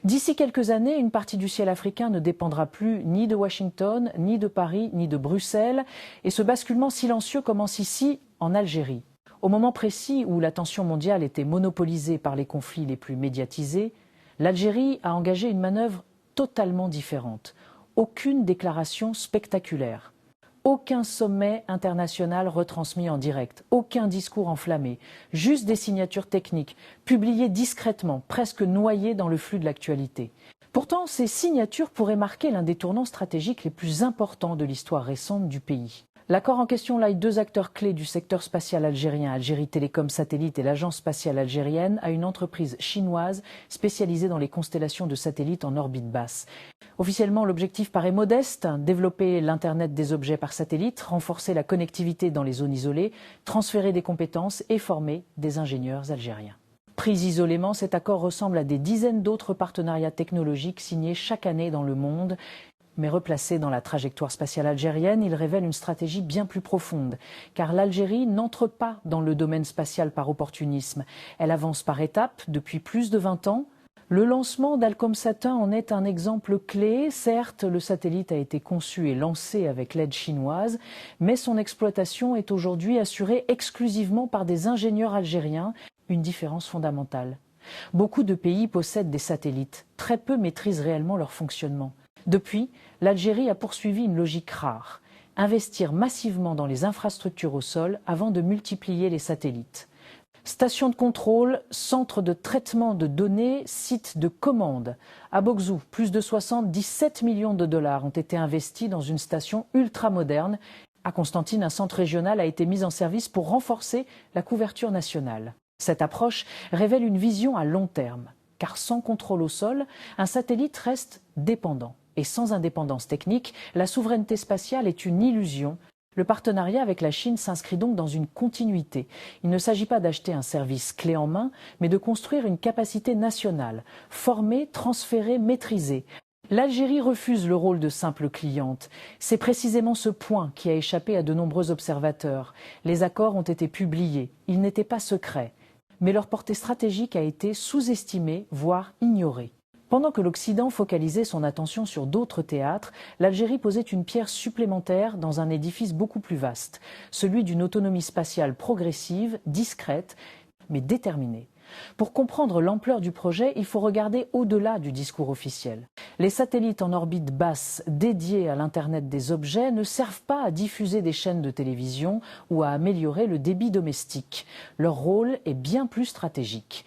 D'ici quelques années, une partie du ciel africain ne dépendra plus ni de Washington, ni de Paris, ni de Bruxelles. Et ce basculement silencieux commence ici, en Algérie. Au moment précis où l'attention mondiale était monopolisée par les conflits les plus médiatisés, l'Algérie a engagé une manœuvre totalement différente. Aucune déclaration spectaculaire. Aucun sommet international retransmis en direct, aucun discours enflammé, juste des signatures techniques, publiées discrètement, presque noyées dans le flux de l'actualité. Pourtant, ces signatures pourraient marquer l'un des tournants stratégiques les plus importants de l'histoire récente du pays. L'accord en question lie deux acteurs clés du secteur spatial algérien, Algérie Télécom Satellite et l'Agence spatiale algérienne, à une entreprise chinoise spécialisée dans les constellations de satellites en orbite basse. Officiellement, l'objectif paraît modeste, développer l'Internet des objets par satellite, renforcer la connectivité dans les zones isolées, transférer des compétences et former des ingénieurs algériens. Pris isolément, cet accord ressemble à des dizaines d'autres partenariats technologiques signés chaque année dans le monde. Mais replacé dans la trajectoire spatiale algérienne, il révèle une stratégie bien plus profonde. Car l'Algérie n'entre pas dans le domaine spatial par opportunisme. Elle avance par étapes depuis plus de 20 ans. Le lancement d'Alcomsat 1 en est un exemple clé. Certes, le satellite a été conçu et lancé avec l'aide chinoise, mais son exploitation est aujourd'hui assurée exclusivement par des ingénieurs algériens, une différence fondamentale. Beaucoup de pays possèdent des satellites, très peu maîtrisent réellement leur fonctionnement. Depuis, l'Algérie a poursuivi une logique rare, investir massivement dans les infrastructures au sol avant de multiplier les satellites. Stations de contrôle, centres de traitement de données, sites de commande. À Bogzou, plus de 77 millions de dollars ont été investis dans une station ultra-moderne. À Constantine, un centre régional a été mis en service pour renforcer la couverture nationale. Cette approche révèle une vision à long terme, car sans contrôle au sol, un satellite reste dépendant. Et sans indépendance technique, la souveraineté spatiale est une illusion. Le partenariat avec la Chine s'inscrit donc dans une continuité. Il ne s'agit pas d'acheter un service clé en main, mais de construire une capacité nationale, formée, transférée, maîtrisée. L'Algérie refuse le rôle de simple cliente. C'est précisément ce point qui a échappé à de nombreux observateurs. Les accords ont été publiés, ils n'étaient pas secrets. Mais leur portée stratégique a été sous-estimée, voire ignorée. Pendant que l'Occident focalisait son attention sur d'autres théâtres, l'Algérie posait une pierre supplémentaire dans un édifice beaucoup plus vaste, celui d'une autonomie spatiale progressive, discrète, mais déterminée. Pour comprendre l'ampleur du projet, il faut regarder au-delà du discours officiel. Les satellites en orbite basse dédiés à l'Internet des objets ne servent pas à diffuser des chaînes de télévision ou à améliorer le débit domestique. Leur rôle est bien plus stratégique.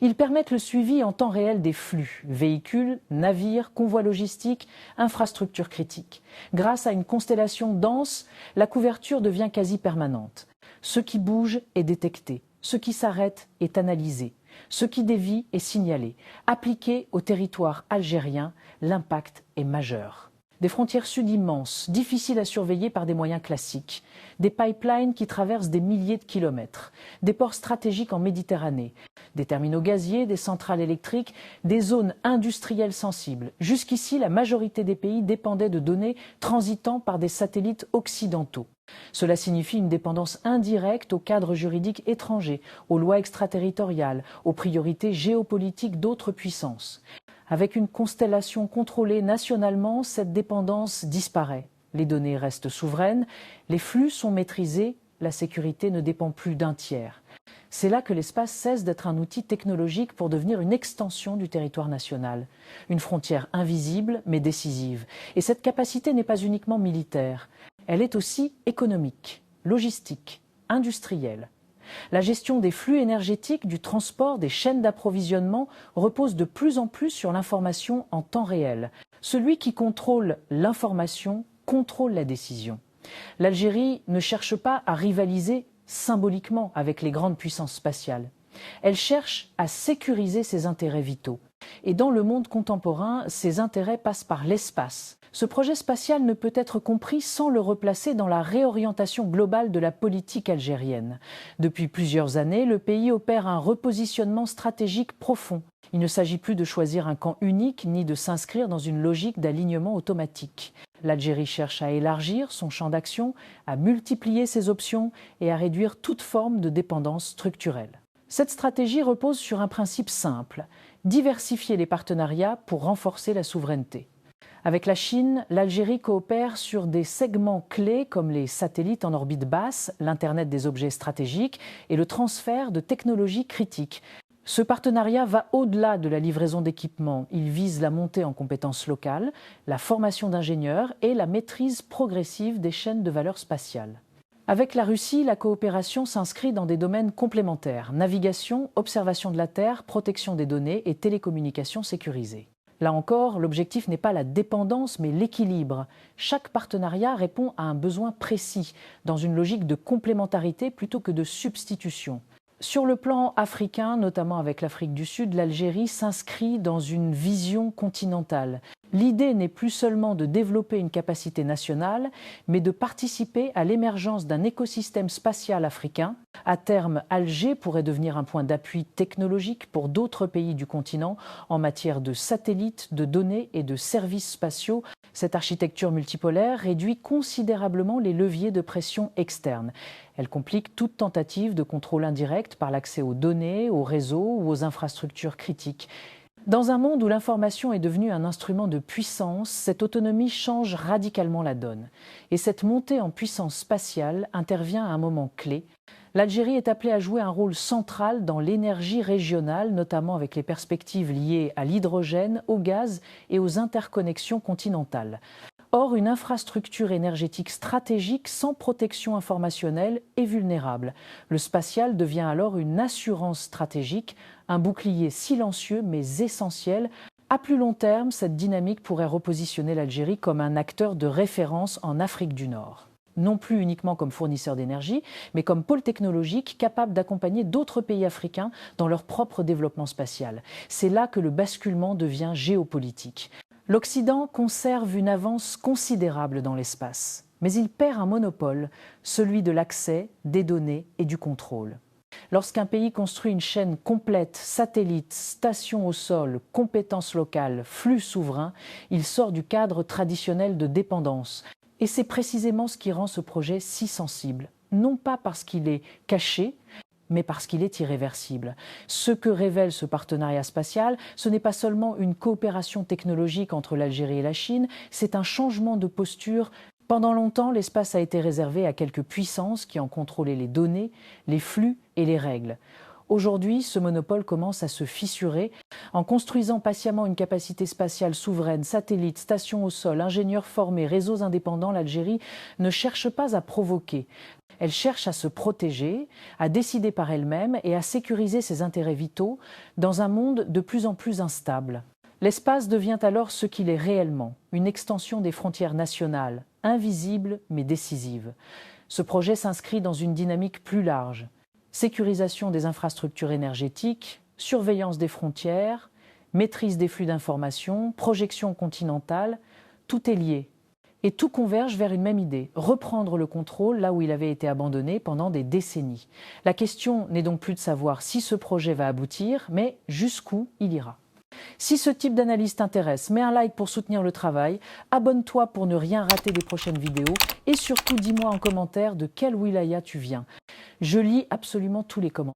Ils permettent le suivi en temps réel des flux, véhicules, navires, convois logistiques, infrastructures critiques. Grâce à une constellation dense, la couverture devient quasi permanente. Ce qui bouge est détecté. Ce qui s'arrête est analysé, ce qui dévie est signalé. Appliqué au territoire algérien, l'impact est majeur. Des frontières sud immenses, difficiles à surveiller par des moyens classiques. Des pipelines qui traversent des milliers de kilomètres. Des ports stratégiques en Méditerranée. Des terminaux gaziers, des centrales électriques, des zones industrielles sensibles. Jusqu'ici, la majorité des pays dépendaient de données transitant par des satellites occidentaux. Cela signifie une dépendance indirecte aux cadres juridiques étrangers, aux lois extraterritoriales, aux priorités géopolitiques d'autres puissances. Avec une constellation contrôlée nationalement, cette dépendance disparaît. Les données restent souveraines, les flux sont maîtrisés, la sécurité ne dépend plus d'un tiers. C'est là que l'espace cesse d'être un outil technologique pour devenir une extension du territoire national. Une frontière invisible mais décisive. Et cette capacité n'est pas uniquement militaire. Elle est aussi économique, logistique, industrielle. La gestion des flux énergétiques, du transport, des chaînes d'approvisionnement repose de plus en plus sur l'information en temps réel. Celui qui contrôle l'information contrôle la décision. L'Algérie ne cherche pas à rivaliser symboliquement avec les grandes puissances spatiales. Elle cherche à sécuriser ses intérêts vitaux. Et dans le monde contemporain, ces intérêts passent par l'espace. Ce projet spatial ne peut être compris sans le replacer dans la réorientation globale de la politique algérienne. Depuis plusieurs années, le pays opère un repositionnement stratégique profond. Il ne s'agit plus de choisir un camp unique ni de s'inscrire dans une logique d'alignement automatique. L'Algérie cherche à élargir son champ d'action, à multiplier ses options et à réduire toute forme de dépendance structurelle. Cette stratégie repose sur un principe simple. diversifier les partenariats pour renforcer la souveraineté. Avec la Chine, l'Algérie coopère sur des segments clés comme les satellites en orbite basse, l'Internet des objets stratégiques et le transfert de technologies critiques. Ce partenariat va au-delà de la livraison d'équipements. Il vise la montée en compétences locales, la formation d'ingénieurs et la maîtrise progressive des chaînes de valeur spatiale. Avec la Russie, la coopération s'inscrit dans des domaines complémentaires: navigation, observation de la Terre, protection des données et télécommunications sécurisées. Là encore, l'objectif n'est pas la dépendance, mais l'équilibre. Chaque partenariat répond à un besoin précis, dans une logique de complémentarité plutôt que de substitution. Sur le plan africain, notamment avec l'Afrique du Sud, l'Algérie s'inscrit dans une vision continentale. L'idée n'est plus seulement de développer une capacité nationale, mais de participer à l'émergence d'un écosystème spatial africain. À terme, Alger pourrait devenir un point d'appui technologique pour d'autres pays du continent en matière de satellites, de données et de services spatiaux. Cette architecture multipolaire réduit considérablement les leviers de pression externe. Elle complique toute tentative de contrôle indirect par l'accès aux données, aux réseaux ou aux infrastructures critiques. Dans un monde où l'information est devenue un instrument de puissance, cette autonomie change radicalement la donne. Et cette montée en puissance spatiale intervient à un moment clé. L'Algérie est appelée à jouer un rôle central dans l'énergie régionale, notamment avec les perspectives liées à l'hydrogène, au gaz et aux interconnexions continentales. Or, une infrastructure énergétique stratégique sans protection informationnelle est vulnérable. Le spatial devient alors une assurance stratégique, un bouclier silencieux mais essentiel. À plus long terme, cette dynamique pourrait repositionner l'Algérie comme un acteur de référence en Afrique du Nord. Non plus uniquement comme fournisseur d'énergie, mais comme pôle technologique capable d'accompagner d'autres pays africains dans leur propre développement spatial. C'est là que le basculement devient géopolitique. L'Occident conserve une avance considérable dans l'espace, mais il perd un monopole, celui de l'accès, des données et du contrôle. Lorsqu'un pays construit une chaîne complète, satellites, stations au sol, compétences locales, flux souverains, il sort du cadre traditionnel de dépendance. Et c'est précisément ce qui rend ce projet si sensible, non pas parce qu'il est caché, mais parce qu'il est irréversible. Ce que révèle ce partenariat spatial, ce n'est pas seulement une coopération technologique entre l'Algérie et la Chine, c'est un changement de posture. Pendant longtemps, l'espace a été réservé à quelques puissances qui en contrôlaient les données, les flux et les règles. Aujourd'hui, ce monopole commence à se fissurer. En construisant patiemment une capacité spatiale souveraine, satellites, stations au sol, ingénieurs formés, réseaux indépendants, l'Algérie ne cherche pas à provoquer. Elle cherche à se protéger, à décider par elle-même et à sécuriser ses intérêts vitaux dans un monde de plus en plus instable. L'espace devient alors ce qu'il est réellement, une extension des frontières nationales, invisible mais décisive. Ce projet s'inscrit dans une dynamique plus large. Sécurisation des infrastructures énergétiques, surveillance des frontières, maîtrise des flux d'informations, projection continentale, tout est lié. Et tout converge vers une même idée, reprendre le contrôle là où il avait été abandonné pendant des décennies. La question n'est donc plus de savoir si ce projet va aboutir, mais jusqu'où il ira. Si ce type d'analyse t'intéresse, mets un like pour soutenir le travail, abonne-toi pour ne rien rater des prochaines vidéos et surtout dis-moi en commentaire de quelle wilaya tu viens. Je lis absolument tous les commentaires.